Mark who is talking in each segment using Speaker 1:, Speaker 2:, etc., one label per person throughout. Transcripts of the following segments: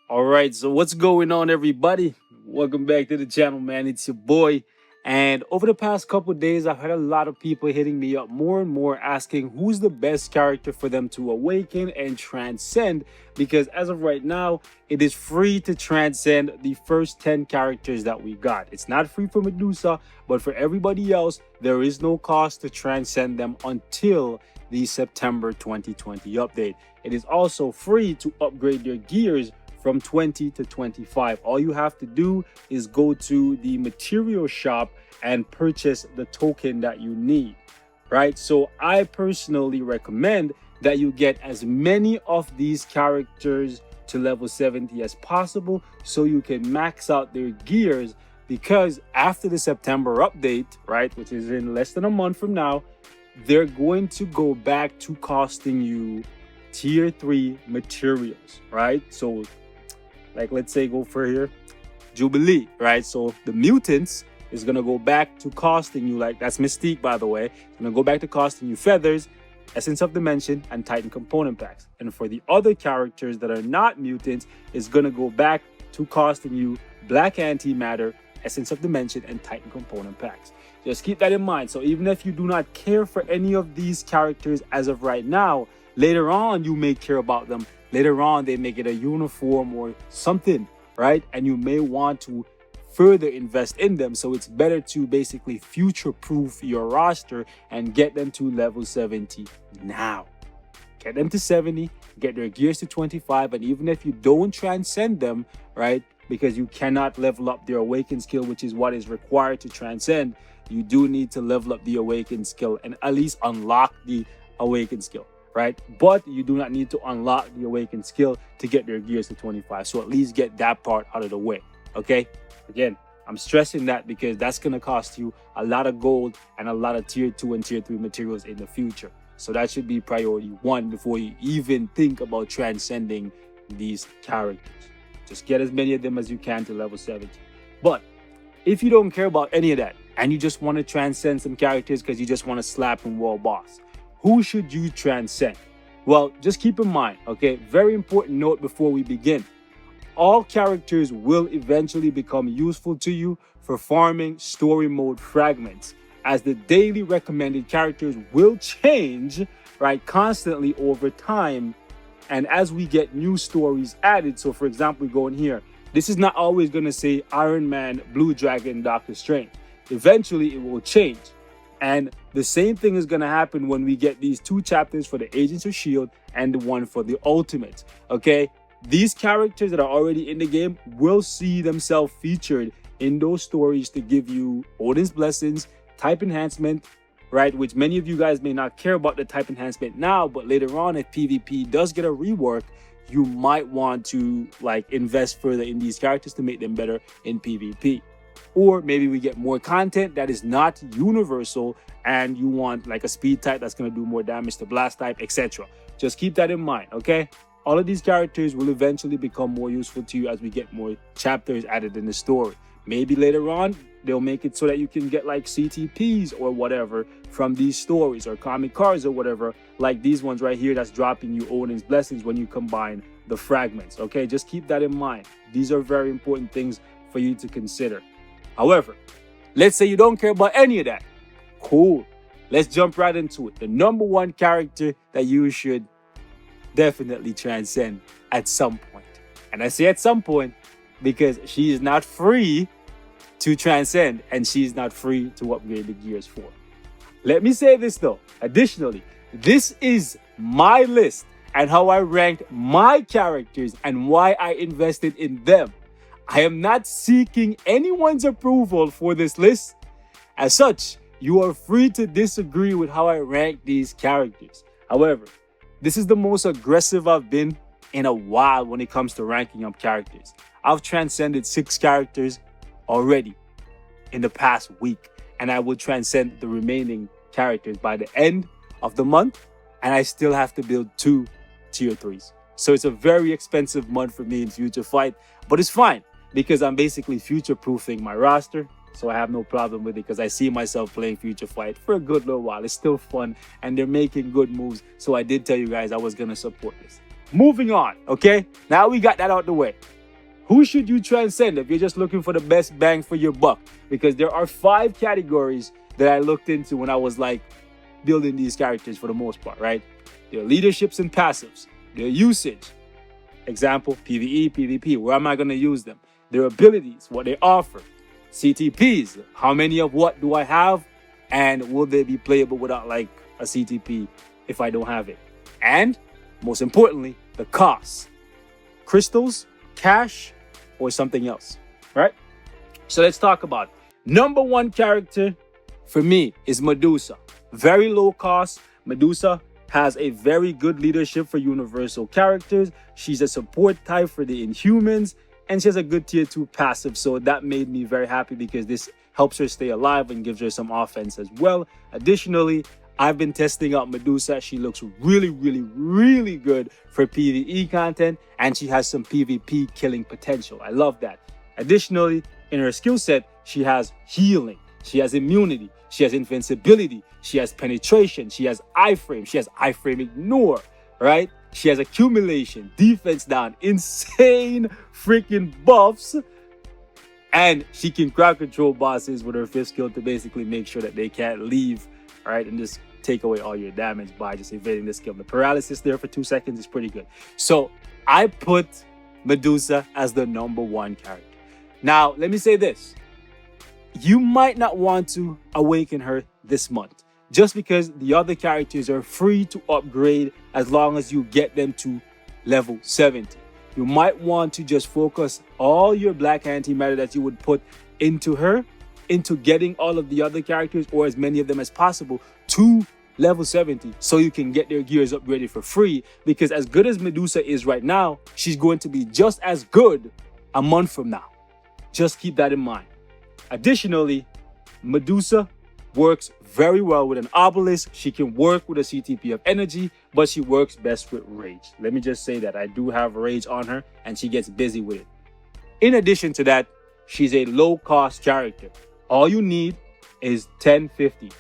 Speaker 1: All right, so what's going on, everybody? Welcome back to the channel, man. It's your boy. And over the past couple of days, I've had a lot of people hitting me up more and more asking who's the best character for them to awaken and transcend. Because as of right now, it is free to transcend the first 10 characters that we got. It's not free for Medusa, but for everybody else, there is no cost to transcend them until the September 2020 update. It is also free to upgrade your gears from 20 to 25. All you have to do is go to the material shop and purchase the token that you need, right? So I personally recommend that you get as many of these characters to level 70 as possible so you can max out their gears, because after the September update, right, which is in less than a month from now, they're going to go back to costing you tier 3 materials, right? So like, let's say go for here Jubilee, right? So the mutants is gonna go back to costing you, like, that's Mystique, by the way. It's gonna go back to costing you feathers, essence of dimension, and titan component packs. And for the other characters that are not mutants, it's gonna go back to costing you black antimatter, essence of dimension, and titan component packs. Just keep that in mind. So even if you do not care for any of these characters as of right now, later on you may care about them. Later on, they may get a uniform or something, right? And you may want to further invest in them. So it's better to basically future-proof your roster and get them to level 70 now. Get them to 70, get their gears to 25, and even if you don't transcend them, right, because you cannot level up their awaken skill, which is what is required to transcend, you do need to level up the awaken skill and at least unlock the awaken skill, right? But you do not need to unlock the awakened skill to get their gears to 25. So at least get that part out of the way, okay? Again, I'm stressing that because that's going to cost you a lot of gold and a lot of tier 2 and tier 3 materials in the future. So that should be priority 1 before you even think about transcending these characters. Just get as many of them as you can to level 70. But if you don't care about any of that and you just want to transcend some characters because you just want to slap in world boss, who should you transcend? Well, just keep in mind, okay, very important note before we begin. All characters will eventually become useful to you for farming story mode fragments, as the daily recommended characters will change, right, constantly over time. And as we get new stories added, so for example, we go in here, this is not always going to say Iron Man, Blue Dragon, Doctor Strange. Eventually, it will change. And the same thing is going to happen when we get these 2 chapters for the Agents of S.H.I.E.L.D. and the one for the Ultimates, okay? These characters that are already in the game will see themselves featured in those stories to give you Odin's Blessings, type enhancement, right? Which many of you guys may not care about the type enhancement now, but later on, if PvP does get a rework, you might want to, like, invest further in these characters to make them better in PvP. Or maybe we get more content that is not universal and you want like a speed type that's going to do more damage to blast type, etc. Just keep that in mind, okay? All of these characters will eventually become more useful to you as we get more chapters added in the story. Maybe later on, they'll make it so that you can get like CTPs or whatever from these stories, or comic cards or whatever, like these ones right here that's dropping you Odin's Blessings when you combine the fragments, okay? Just keep that in mind. These are very important things for you to consider. However, let's say you don't care about any of that. Cool. Let's jump right into it. The number 1 character that you should definitely transcend at some point. And I say at some point because she is not free to transcend and she's not free to upgrade the gears for. Let me say this though. Additionally, this is my list and how I ranked my characters and why I invested in them. I am not seeking anyone's approval for this list. As such, you are free to disagree with how I rank these characters. However, this is the most aggressive I've been in a while when it comes to ranking up characters. I've transcended 6 characters already in the past week, and I will transcend the remaining characters by the end of the month, and I still have to build 2 tier 3s. So it's a very expensive month for me in Future Fight, but it's fine, because I'm basically future-proofing my roster, so I have no problem with it because I see myself playing Future Fight for a good little while. It's still fun, and they're making good moves, so I did tell you guys I was going to support this. Moving on, okay? Now we got that out the way. Who should you transcend if you're just looking for the best bang for your buck? Because there are 5 categories that I looked into when I was like building these characters for the most part, right? Their leaderships and passives, their usage, example, PvE, PvP, where am I going to use them? Their abilities, what they offer, CTPs, how many of what do I have? And will they be playable without like a CTP if I don't have it? And most importantly, the cost. Crystals, cash, or something else, right? So let's talk about it. Number 1 character for me is Medusa. Very low cost. Medusa has a very good leadership for universal characters. She's a support type for the Inhumans, and she has a good tier 2 passive. So that made me very happy because this helps her stay alive and gives her some offense as well. Additionally, I've been testing out Medusa. She looks really, really, really good for PvE content, and she has some PvP killing potential. I love that. Additionally, in her skill set, she has healing, she has immunity, she has invincibility, she has penetration, she has iframe, she has iframe ignore, right? She has accumulation, defense down, insane freaking buffs, and she can crowd control bosses with her 5th skill to basically make sure that they can't leave, all right, and just take away all your damage by just evading the skill. The paralysis there for 2 seconds is pretty good. So I put Medusa as the number 1 character. Now, let me say this. You might not want to awaken her this month, just because the other characters are free to upgrade as long as you get them to level 70. You might want to just focus all your black antimatter that you would put into her, into getting all of the other characters, or as many of them as possible, to level 70 so you can get their gears upgraded for free. Because as good as Medusa is right now, she's going to be just as good a month from now. Just keep that in mind. Additionally, Medusa works very well with an obelisk. She can work with a CTP of energy, but she works best with rage. Let me just say that I do have rage on her and she gets busy with it. In addition to that, she's a low cost character. All you need is 1050.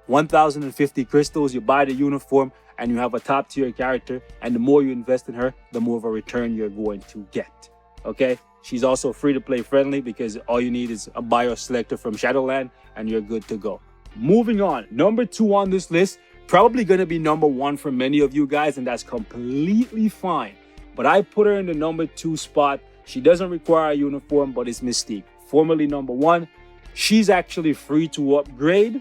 Speaker 1: 1050 crystals, you buy the uniform and you have a top tier character, and the more you invest in her, the more of a return you're going to get. Okay? She's also free to play friendly because all you need is a bio selector from Shadowland and you're good to go. Moving on, number 2 on this list, probably going to be number 1 for many of you guys, and that's completely fine. But I put her in the number 2 spot. She doesn't require a uniform, but it's Mystique. Formerly number 1. She's actually free to upgrade,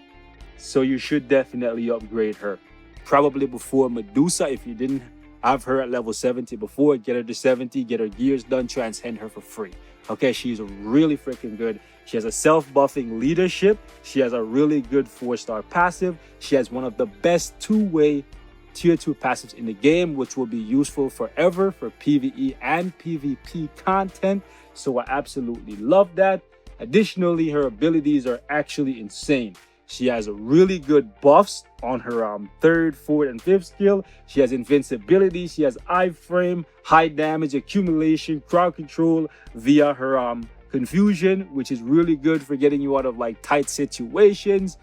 Speaker 1: so you should definitely upgrade her. Probably before Medusa if you didn't have her at level 70 before. Get her to 70, get her gears done, transcend her for free. Okay, she's really freaking good. She has a self-buffing leadership. She has a really good 4-star passive. She has one of the best 2-way tier 2 passives in the game, which will be useful forever for PvE and PvP content. So I absolutely love that. Additionally, her abilities are actually insane. She has really good buffs on her 3rd, 4th, and 5th skill. She has invincibility. She has iframe, high damage, accumulation, crowd control via her confusion, which is really good for getting you out of like tight situations.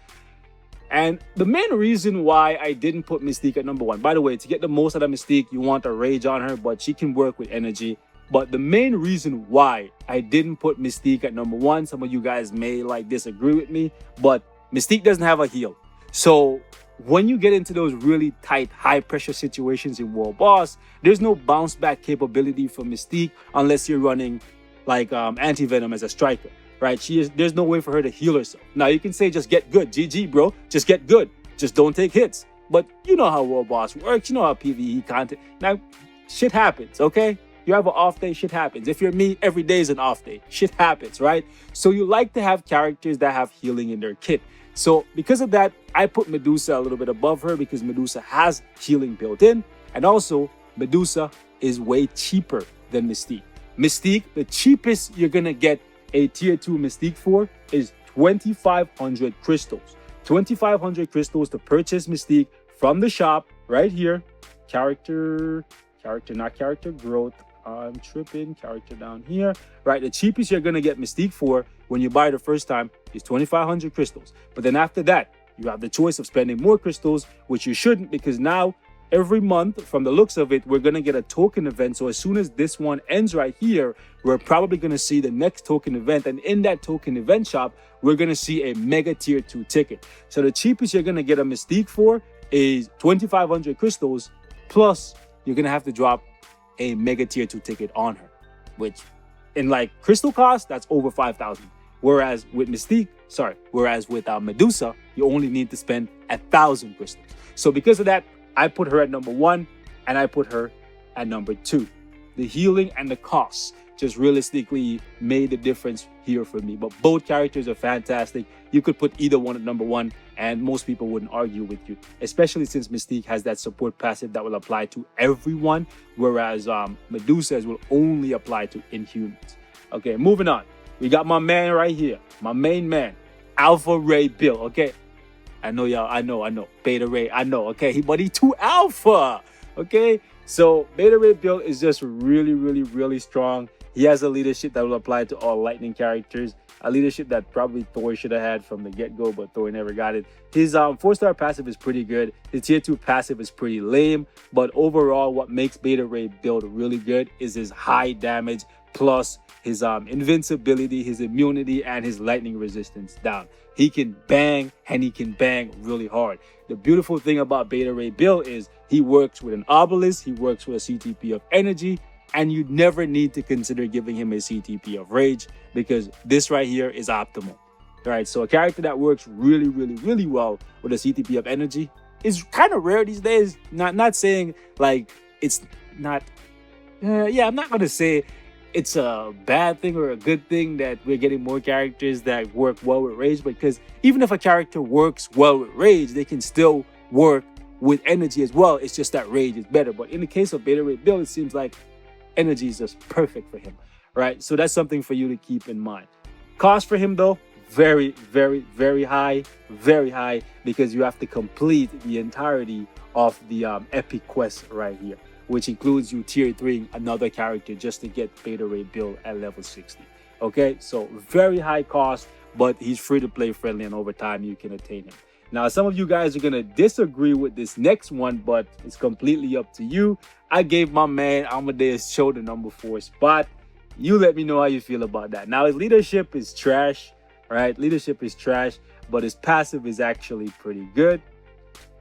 Speaker 1: And the main reason why I didn't put Mystique at number 1, by the way, to get the most out of Mystique, you want a rage on her, but she can work with energy. But the main reason why I didn't put Mystique at number 1, some of you guys may like disagree with me, but Mystique doesn't have a heal. So when you get into those really tight, high pressure situations in World Boss, there's no bounce back capability for Mystique unless you're running like Anti-Venom as a striker, right? There's no way for her to heal herself. Now you can say just get good, GG bro, just get good, just don't take hits. But you know how World Boss works, you know how PvE content. Now shit happens, okay? You have an off day, shit happens. If you're me, every day is an off day. Shit happens, right? So you like to have characters that have healing in their kit. So because of that, I put Medusa a little bit above her because Medusa has healing built in. And also, Medusa is way cheaper than Mystique. Mystique, the cheapest you're going to get a tier 2 Mystique for is 2,500 crystals. 2,500 crystals to purchase Mystique from the shop right here. Character, not character growth. I'm tripping. Character down here, right? The cheapest you're gonna get Mystique for when you buy it the first time is 2,500 crystals. But then after that, you have the choice of spending more crystals, which you shouldn't, because now every month, from the looks of it, we're going to get a token event. So as soon as this one ends right here, we're probably going to see the next token event. And in that token event shop, we're going to see a mega tier 2 ticket. So the cheapest you're going to get a Mystique for is 2,500 crystals, plus you're going to have to drop a mega tier 2 ticket on her, which in like crystal cost, that's over 5,000. Whereas with Medusa, you only need to spend 1,000 crystals. So because of that, I put her at number 1 and I put her at number 2. The healing and the costs just realistically made the difference here for me. But both characters are fantastic. You could put either one at number 1 and most people wouldn't argue with you, especially since Mystique has that support passive that will apply to everyone, whereas Medusa's will only apply to Inhumans. Okay, moving on. We got my man right here, my main man, Alpha Ray Bill. Okay, I know y'all, I know, Beta Ray, I know, okay, but he too alpha. Okay, so Beta Ray Bill is just really strong. He has a leadership that will apply to all lightning characters, a leadership that probably Thor should have had from the get-go, but Thor never got it. His 4-star passive is pretty good. His tier 2 passive is pretty lame, but overall what makes Beta Ray build really good is his high damage plus his invincibility, his immunity, and his lightning resistance down. He can bang, and he can bang really hard. The beautiful thing about Beta Ray Bill is he works with an obelisk, he works with a CTP of energy, and you never need to consider giving him a CTP of rage because this right here is optimal. All right, so a character that works really well with a CTP of energy is kind of rare these days. Not saying like it's not. I'm not gonna say it's a bad thing or a good thing that we're getting more characters that work well with rage, because even if a character works well with rage, they can still work with energy as well. It's just that rage is better. But in the case of Beta Ray Bill, it seems like energy is just perfect for him, right? So that's something for you to keep in mind. Cost for him though, very high, because you have to complete the entirety of the epic quest right here, which includes you tier 3 another character just to get Beta Ray Bill at level 60. Okay, so very high cost, but he's free to play friendly, and over time you can attain him. Now, some of you guys are gonna disagree with this next one, but it's completely up to you. I gave my man Amadeus Cho the number 4 spot. You let me know how you feel about that. Now, his leadership is trash, right? Leadership is trash, but his passive is actually pretty good.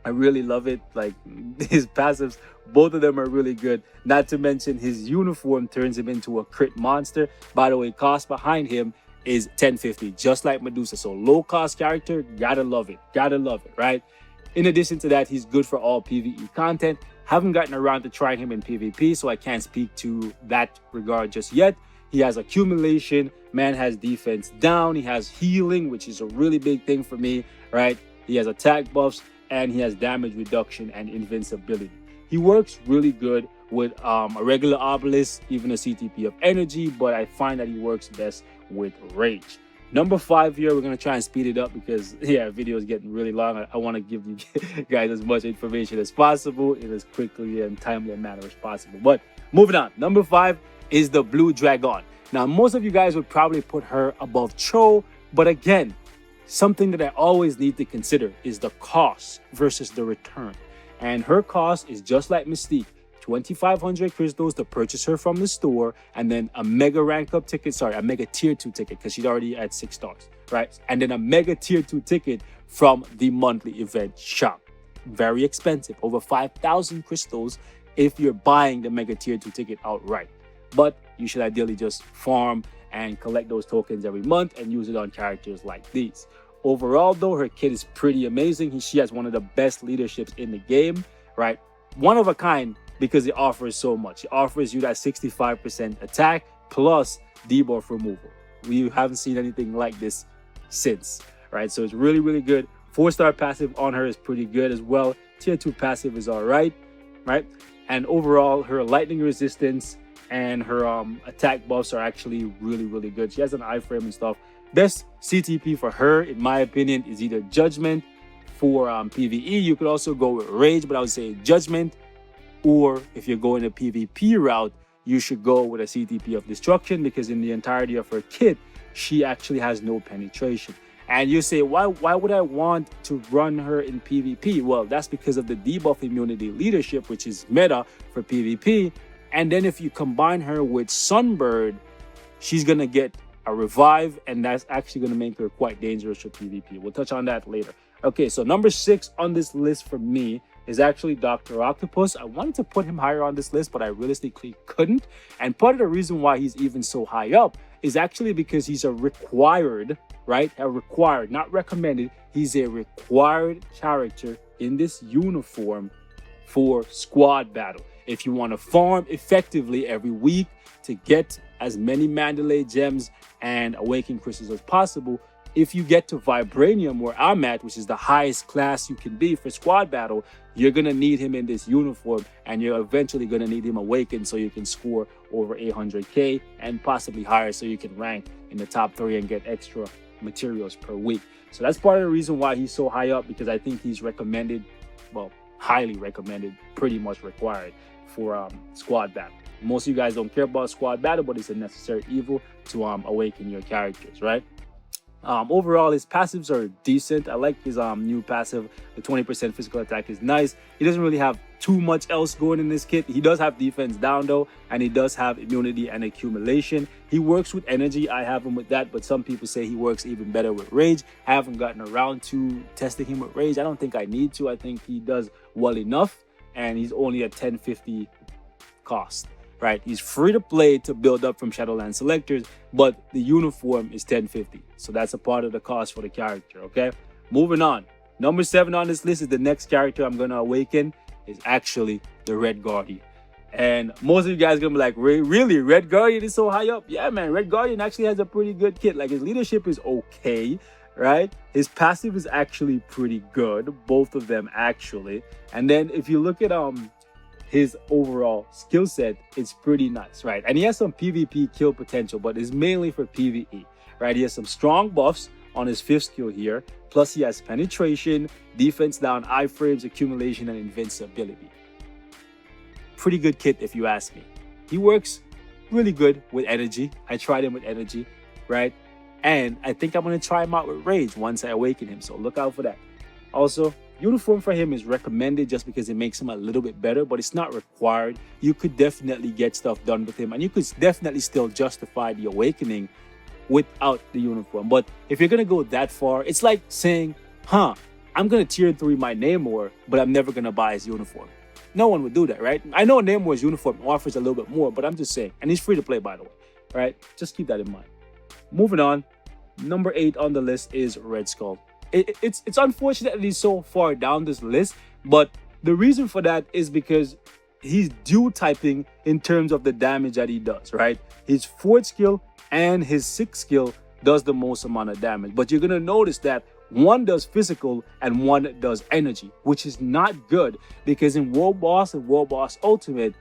Speaker 1: I really love it. Like his passives, both of them are really good. Not to mention his uniform turns him into a crit monster. By the way, cost behind him is 1050, just like Medusa. So low cost character, gotta love it, right? In addition to that, he's good for all PvE content. Haven't gotten around to trying him in PvP, so I can't speak to that regard just yet. He has accumulation, man has defense down, he has healing, which is a really big thing for me, right? He has attack buffs, and he has damage reduction and invincibility. He works really good with a regular obelisk, even a CTP of energy, but I find that he works best with rage. Number 5 here, we're going to try and speed it up because, yeah, video is getting really long. I want to give you guys as much information as possible in as quickly and timely a manner as possible. But moving on, number 5 is the Blue Dragon. Now, most of you guys would probably put her above Cho, but again, something that I always need to consider is the cost versus the return. And her cost is just like Mystique, 2,500 crystals to purchase her from the store, and then a mega rank up ticket, a mega tier 2 ticket, because she's already at 6 stars, right? And then a mega tier 2 ticket from the monthly event shop. Very expensive, over 5,000 crystals if you're buying the mega tier 2 ticket outright. But you should ideally just farm and collect those tokens every month and use it on characters like these. Overall though, her kit is pretty amazing. She has one of the best leaderships in the game, right? One of a kind, because it offers so much. It offers you that 65% attack plus debuff removal. We haven't seen anything like this since, right? So it's really good. 4-star passive on her is pretty good as well. Tier 2 passive is all right? And overall, her lightning resistance and her attack buffs are actually really good. She has an iframe and stuff. Best CTP for her, in my opinion, is either Judgment for PvE. You could also go with Rage, but I would say Judgment. Or if you're going a PvP route, you should go with a CTP of Destruction, because in the entirety of her kit, she actually has no penetration. And you say, why would I want to run her in PvP? Well, that's because of the debuff immunity leadership, which is meta for PvP. And then if you combine her with Sunbird, she's going to get a revive, and that's actually going to make her quite dangerous for PvP. We'll touch on that later. Okay, so number 6 on this list for me is actually Dr. Octopus. I wanted to put him higher on this list, but I realistically couldn't. And part of the reason why he's even so high up is actually because he's a required, right? A required, not recommended. He's a required character in this uniform for squad battle. If you want to farm effectively every week to get as many Mandalay gems and Awakened crystals as possible, if you get to Vibranium, where I'm at, which is the highest class you can be for squad battle, you're going to need him in this uniform, and you're eventually going to need him Awakened so you can score over 800k and possibly higher so you can rank in the top 3 and get extra materials per week. So that's part of the reason why he's so high up, because I think he's recommended, well, highly recommended, pretty much required for squad battle. Most of you guys don't care about squad battle, but it's a necessary evil to awaken your characters, right? Overall, his passives are decent. I like his new passive. The 20% physical attack is nice. He doesn't really have too much else going in this kit. He does have defense down though, and he does have immunity and accumulation. He works with energy. I have him with that, but some people say he works even better with rage. I haven't gotten around to testing him with rage. I don't think I need to. I think he does well enough, and he's only at 1050 cost. Right, he's free to play to build up from Shadowland selectors, but the uniform is 1050, so that's a part of the cost for the character. Okay, moving on. Number 7 on this list is the next character I'm gonna awaken. Is actually the Red Guardian, and most of you guys are gonna be like, really, Red Guardian is so high up? Yeah, man, Red Guardian actually has a pretty good kit. Like, his leadership is okay, right? His passive is actually pretty good, both of them actually. And then if you look at his overall skill set, it's pretty nice, right? And he has some PvP kill potential, but it's mainly for PvE, right? He has some strong buffs on his 5th skill here, plus he has penetration, defense down, iframes, accumulation, and invincibility. Pretty good kit if you ask me. He works really good with energy. I tried him with energy, right? And I think I'm going to try him out with rage once I awaken him, so look out for that. Also, uniform for him is recommended just because it makes him a little bit better, but it's not required. You could definitely get stuff done with him, and you could definitely still justify the awakening without the uniform. But if you're going to go that far, it's like saying, I'm going to tier 3 my Namor, but I'm never going to buy his uniform. No one would do that, right? I know Namor's uniform offers a little bit more, but I'm just saying, and he's free to play, by the way, right? Just keep that in mind. Moving on, number 8 on the list is Red Skull. It's unfortunate that he's so far down this list, but the reason for that is because he's dual typing in terms of the damage that he does, right? His 4th skill and his 6th skill does the most amount of damage, but you're gonna notice that one does physical and one does energy, which is not good, because in World Boss and World Boss Ultimate,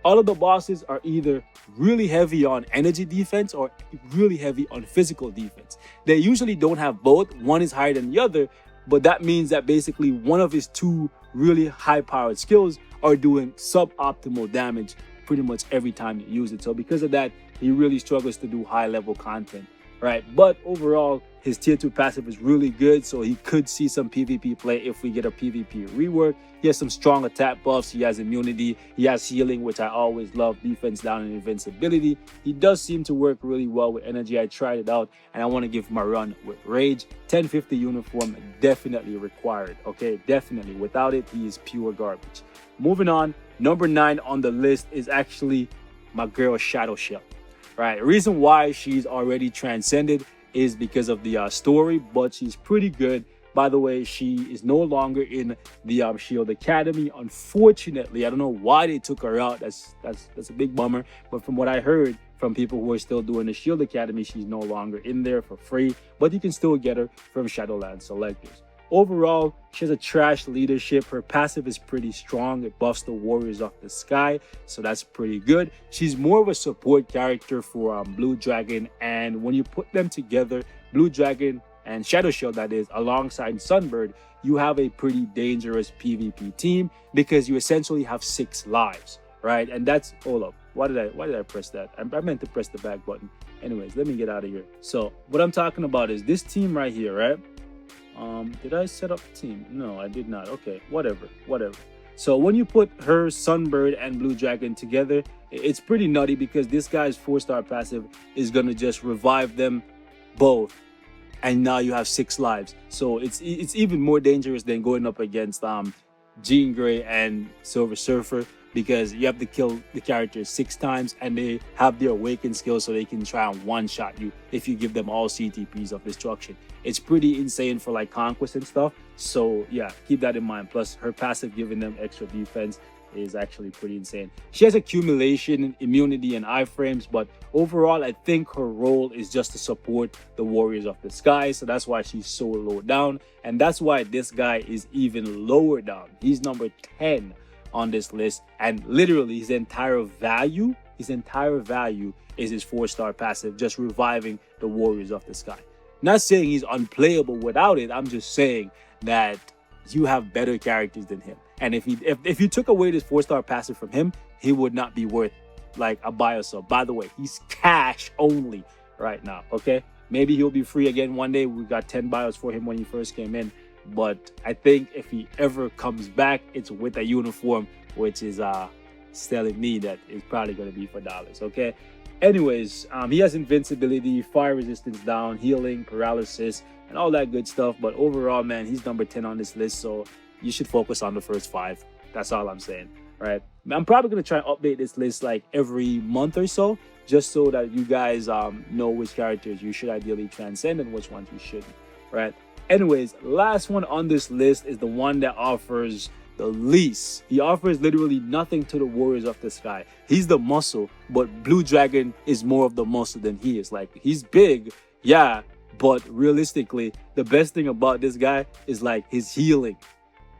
Speaker 1: all of the bosses are either really heavy on energy defense or really heavy on physical defense. They usually don't have both. One is higher than the other, but that means that basically one of his 2 really high-powered skills are doing suboptimal damage pretty much every time you use it. So because of that, he really struggles to do high-level content, right? But overall, his tier 2 passive is really good, so he could see some PvP play if we get a PvP rework. He has some strong attack buffs. He has immunity. He has healing, which I always love. Defense down and invincibility. He does seem to work really well with energy. I tried it out, and I want to give him a run with rage. 1050 uniform, definitely required, okay? Definitely. Without it, he is pure garbage. Moving on, number 9 on the list is actually my girl Shadow Shell, right? The reason why she's already transcended is because of the story, but she's pretty good. By the way, she is no longer in the Shield Academy. Unfortunately, I don't know why they took her out. That's a big bummer. But from what I heard from people who are still doing the Shield Academy, she's no longer in there for free. But you can still get her from Shadowland selectors. Overall, she has a trash leadership. Her passive is pretty strong. It buffs the warriors off the sky, so that's pretty good. She's more of a support character for Blue Dragon, and when you put them together, Blue Dragon and Shadow Shield, that is, alongside Sunbird, you have a pretty dangerous PvP team because you essentially have 6 lives, right? And that's, hold up, Why did I press that? I meant to press the back button. Anyways, let me get out of here. So what I'm talking about is this team right here, right? Did I set up the team? No, I did not. Okay, whatever. So when you put her, Sunbird, and Blue Dragon together, it's pretty nutty because this guy's 4-star passive is gonna just revive them both, and now you have 6 lives. So it's even more dangerous than going up against Jean Grey and Silver Surfer, because you have to kill the characters 6 times and they have their awaken skill, so they can try and one-shot you if you give them all CTPs of destruction. It's pretty insane for like conquest and stuff. So yeah, keep that in mind. Plus her passive giving them extra defense is actually pretty insane. She has accumulation, immunity, and iframes, but overall I think her role is just to support the Warriors of the Sky. So that's why she's so low down, and that's why this guy is even lower down. He's number 10 on this list, and literally his entire value is his 4-star passive, just reviving the Warriors of the Sky. Not saying he's unplayable without it. I'm just saying that you have better characters than him, and if you took away this 4-star passive from him, he would not be worth like a buy or sub. By the way, he's cash only right now. Okay, maybe he'll be free again one day. We got 10 bios for him when he first came in, but I think if he ever comes back, it's with a uniform, which is telling me that it's probably going to be for dollars. Okay, anyways, he has invincibility, fire resistance down, healing, paralysis, and all that good stuff. But overall, man, he's number 10 on this list, so you should focus on the first 5. That's all I'm saying. Right, I'm probably going to try and update this list like every month or so, just so that you guys know which characters you should ideally transcend and which ones you shouldn't. Right, anyways, last one on this list is the one that offers the least. He offers literally nothing to the Warriors of the Sky. He's the muscle, but Blue Dragon is more of the muscle than he is. Like, he's big, yeah, but realistically, the best thing about this guy is like his healing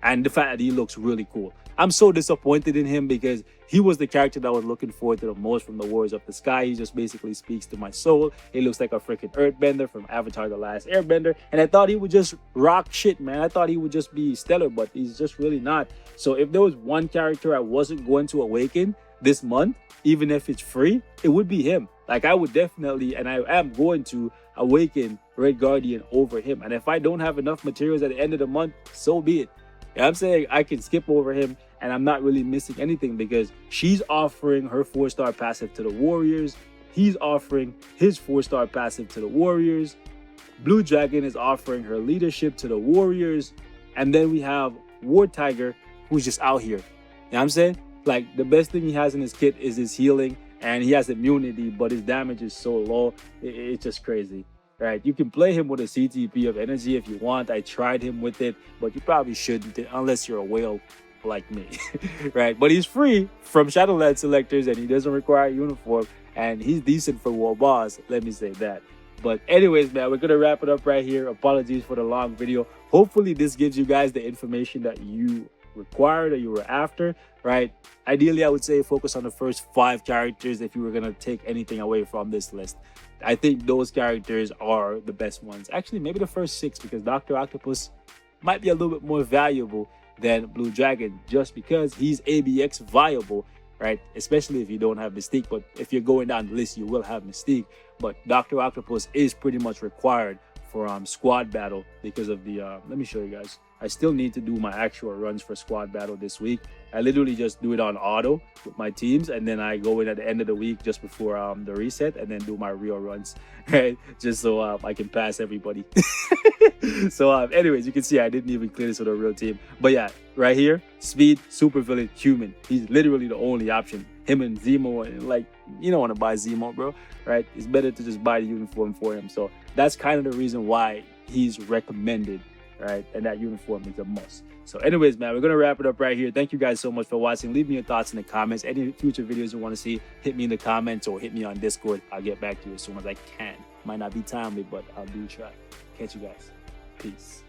Speaker 1: and the fact that he looks really cool. I'm so disappointed in him because he was the character that I was looking forward to the most from the Warriors of the Sky. He just basically speaks to my soul. He looks like a freaking Earthbender from Avatar: The Last Airbender, and I thought he would just rock shit, man. I thought he would just be stellar, but he's just really not. So if there was one character I wasn't going to awaken this month, even if it's free, it would be him. Like, I would definitely, and I am going to awaken Red Guardian over him. And if I don't have enough materials at the end of the month, so be it. I'm saying I can skip over him and I'm not really missing anything, because she's offering her 4-star passive to the Warriors. He's offering his 4-star passive to the Warriors. Blue Dragon is offering her leadership to the Warriors. And then we have War Tiger, who's just out here. You know what I'm saying? Like, the best thing he has in his kit is his healing, and he has immunity, but his damage is so low. It's just crazy. Right, you can play him with a CTP of energy if you want. I tried him with it, but you probably shouldn't unless you're a whale like me. Right, but he's free from Shadowland selectors and he doesn't require a uniform, and he's decent for War Boss, let me say that. But anyways, man, we're gonna wrap it up right here. Apologies for the long video. Hopefully this gives you guys the information that you required or you were after. Right, ideally I would say focus on the first 5 characters if you were gonna take anything away from this list. I think those characters are the best ones. Actually, maybe the first 6, because Dr. Octopus might be a little bit more valuable than Blue Dragon, just because he's ABX viable, right? Especially if you don't have Mystique. But if you're going down the list, you will have Mystique. But Dr. Octopus is pretty much required for squad battle because of the let me show you guys. I still need to do my actual runs for squad battle this week. I literally just do it on auto with my teams, and then I go in at the end of the week just before the reset, and then do my real runs, right? Just so I can pass everybody. So anyways, you can see I didn't even clear this with a real team. But yeah, right here, speed, supervillain, human. He's literally the only option. Him and Zemo, and like, you don't want to buy Zemo, bro, right? It's better to just buy the uniform for him. So that's kind of the reason why he's recommended, right? And that uniform is a must. So anyways, man, we're gonna wrap it up right here. Thank you guys so much for watching. Leave me your thoughts in the comments. Any future videos you want to see, hit me in the comments or hit me on Discord. I'll get back to you as soon as I can. Might not be timely, but I'll do try. Catch you guys. Peace.